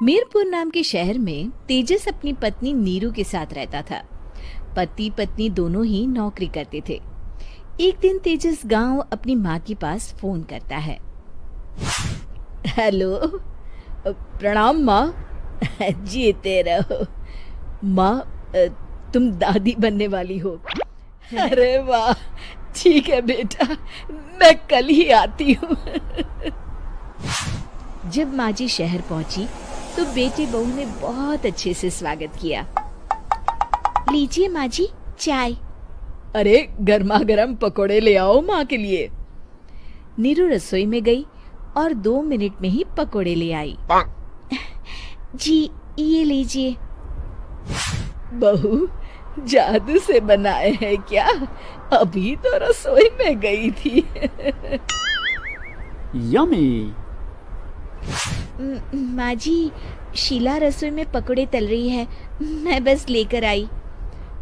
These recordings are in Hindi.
मीरपुर नाम के शहर में तेजस अपनी पत्नी नीरू के साथ रहता था। पति पत्नी दोनों ही नौकरी करते थे। एक दिन तेजस गांव अपनी माँ के पास फोन करता है। हेलो, प्रणाम माँ। जीते रहो माँ, तुम दादी बनने वाली हो। अरे वाह, ठीक है बेटा, मैं कल ही आती हूँ। जब माँ जी शहर पहुंची तो बेटे बहू ने बहुत अच्छे से स्वागत किया। लीजिए माँ जी, चाय। अरे गर्मा गर्म पकोड़े ले आओ माँ के लिए। नीरू रसोई में गई और 2 मिनट में ही पकोड़े ले आई। जी ये लीजिए। बहू जादू से बनाए हैं क्या? अभी तो रसोई में गई थी। यम्मी। माँ जी, शीला रसोई में पकोड़े तल रही है, मैं बस लेकर आई।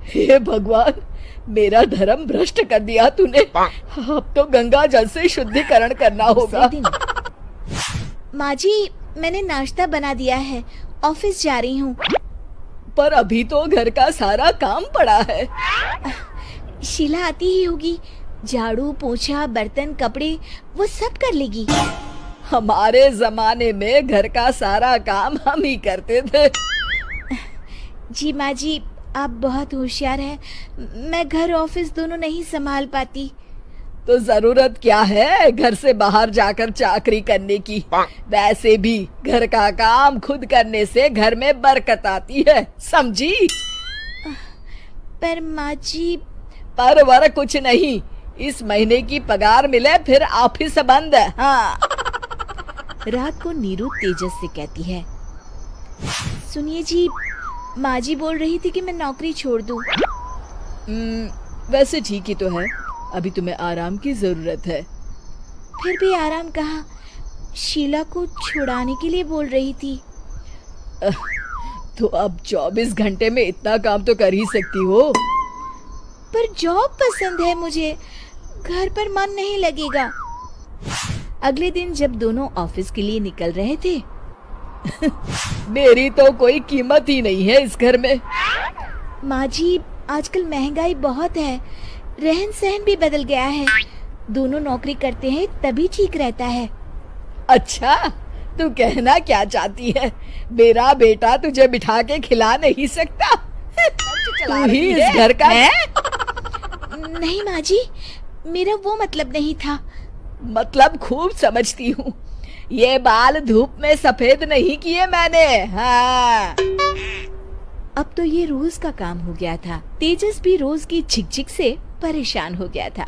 हे भगवान, मेरा धर्म भ्रष्ट कर दिया तूने। अब तो गंगा जल से शुद्धिकरण करना होगा। माँ जी, मैंने नाश्ता बना दिया है, ऑफिस जा रही हूँ। पर अभी तो घर का सारा काम पड़ा है। शीला आती ही होगी, झाड़ू पोछा बर्तन कपड़े वो सब कर लेगी। हमारे जमाने में घर का सारा काम हम ही करते थे। जी माँ जी, आप बहुत होशियार हैं, मैं घर ऑफिस दोनों नहीं संभाल पाती। तो जरूरत क्या है घर से बाहर जाकर चाकरी करने की? वैसे भी घर का काम खुद करने से घर में बरकत आती है, समझी? पर माँ जी। पर वर कुछ नहीं, इस महीने की पगार मिले फिर ऑफिस बंद है। हाँ। रात को नीरू तेजस से कहती है, सुनिए जी, माँ जी बोल रही थी कि मैं नौकरी छोड़ दूं। वैसे ठीक ही तो है, अभी तुम्हें आराम की जरूरत है। फिर भी आराम कहाँ, शीला को छुड़ाने के लिए बोल रही थी। तो अब 24 घंटे में इतना काम तो कर ही सकती हो। पर जॉब पसंद है मुझे, घर पर मन नहीं लगेगा। अगले दिन जब दोनों ऑफिस के लिए निकल रहे थे, मेरी तो कोई कीमत ही नहीं है इस घर में। माँ जी, आजकल महंगाई बहुत है, रहन सहन भी बदल गया है, दोनों नौकरी करते हैं तभी ठीक रहता है। अच्छा, तू कहना क्या चाहती है? मेरा बेटा तुझे बिठा के खिला नहीं सकता? तू ही इस घर का है? नहीं माँ जी, मेरा वो मतलब नहीं था। मतलब खूब समझती हूँ, ये बाल धूप में सफेद नहीं किए मैंने। हाँ। अब तो ये रोज का काम हो गया था। तेजस भी रोज की झिकझिक से परेशान हो गया था।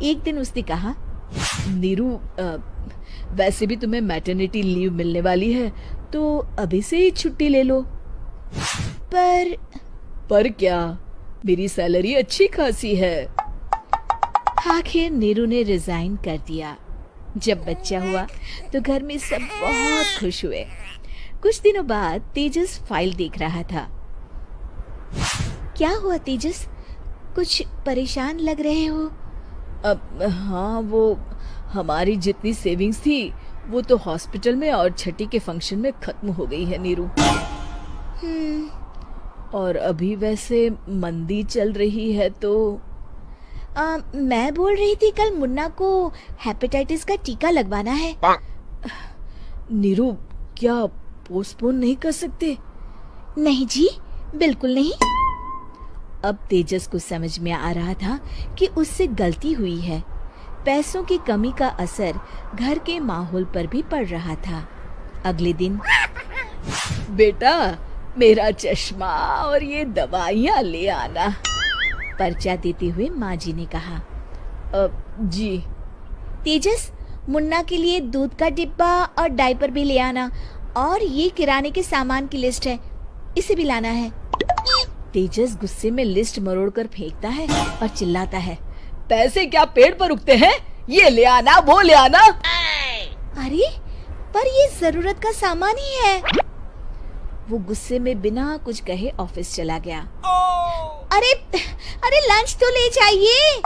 एक दिन उसने कहा, नीरू, वैसे भी तुम्हें मैटरनिटी लीव मिलने वाली है, तो अभी से ही छुट्टी ले लो। पर क्या, मेरी सैलरी अच्छी खासी है। आखिर नीरू ने रिजाइन कर दिया। जब बच्चा हुआ तो घर में सब बहुत खुश हुए। कुछ दिनों बाद तेजस फाइल देख रहा था। क्या हुआ तेजस, कुछ परेशान लग रहे हो? हाँ, वो हमारी जितनी सेविंग्स थी वो तो हॉस्पिटल में और छठी के फंक्शन में खत्म हो गई है नीरू। और अभी वैसे मंदी चल रही है तो मैं बोल रही थी कल मुन्ना को हेपेटाइटिस का टीका लगवाना है। नीरू, क्या पोस्टपोन नहीं कर सकते? नहीं जी, बिल्कुल नहीं। अब तेजस को समझ में आ रहा था कि उससे गलती हुई है। पैसों की कमी का असर घर के माहौल पर भी पड़ रहा था। अगले दिन, बेटा मेरा चश्मा और ये दवाइयाँ ले आना, पर्चा देते हुए माँ जी ने कहा। जी। तेजस, मुन्ना के लिए दूध का डिब्बा और डायपर भी ले आना, और ये किराने के सामान की लिस्ट है, इसे भी लाना है। तेजस गुस्से में लिस्ट मरोड़कर फेंकता है और चिल्लाता है, पैसे क्या पेड़ पर उगते हैं? ये ले आना, वो ले आना। अरे पर ये जरूरत का सामान ही है। वो गुस्से में बिना कुछ कहे ऑफिस चला गया। अरे लंच तो ले जाइए।